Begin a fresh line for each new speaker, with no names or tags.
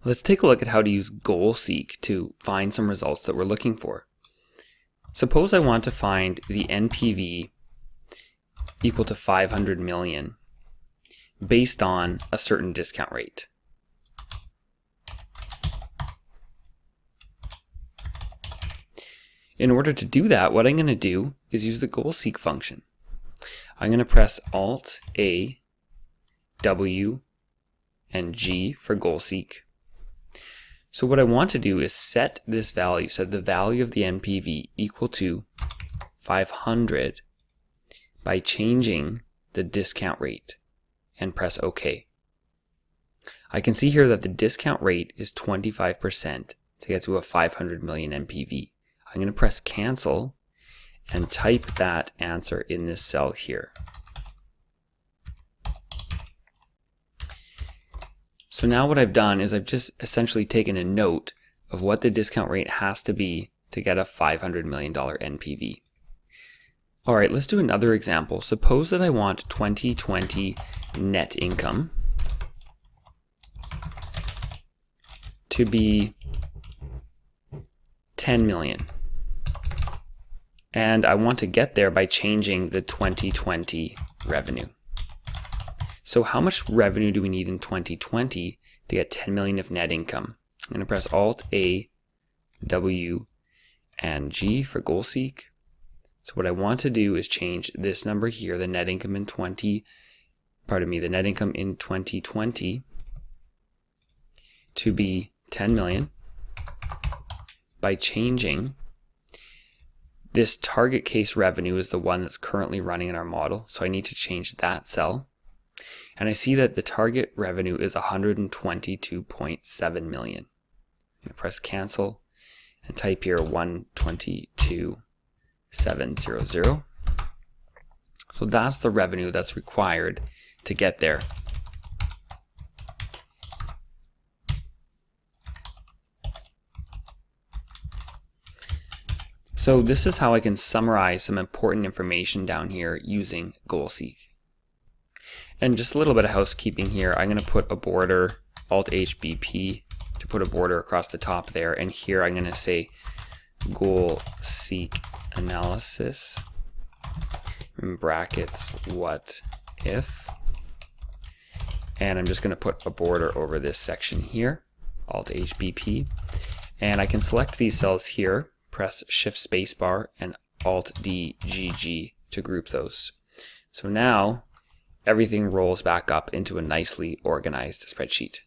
Let's take a look at how to use GoalSeek to find some results that we're looking for. Suppose I want to find the NPV equal to 500 million based on a certain discount rate. In order to do that, what I'm going to do is use the GoalSeek function. I'm going to press Alt A, W, and G for GoalSeek. So what I want to do is set this value, set the value of the NPV equal to 500 by changing the discount rate and press OK. I can see here that the discount rate is 25% to get to a 500 million NPV. I'm going to press cancel and type that answer in this cell here. So now what I've done is I've just essentially taken a note of what the discount rate has to be to get a $500 million NPV. All right, let's do another example. Suppose that I want 2020 net income to be 10 million. And I want to get there by changing the 2020 revenue. So how much revenue do we need in 2020 to get 10 million of net income? I'm going to press Alt A, W, and G for GoalSeek. So what I want to do is change this number here, the net income in 2020 to be 10 million by changing this target case revenue is the one that's currently running in our model. So I need to change that cell. And I see that the target revenue is 122.7 million. I'm going to press cancel and type here 122,700. So that's the revenue that's required to get there. So this is how I can summarize some important information down here using GoalSeek. And just a little bit of housekeeping here. I'm going to put a border, Alt HBP, to put a border across the top there. And here I'm going to say GoalSeek analysis, in brackets, what if. And I'm just going to put a border over this section here, Alt HBP. And I can select these cells here, press Shift Spacebar and Alt DGG to group those. So now everything rolls back up into a nicely organized spreadsheet.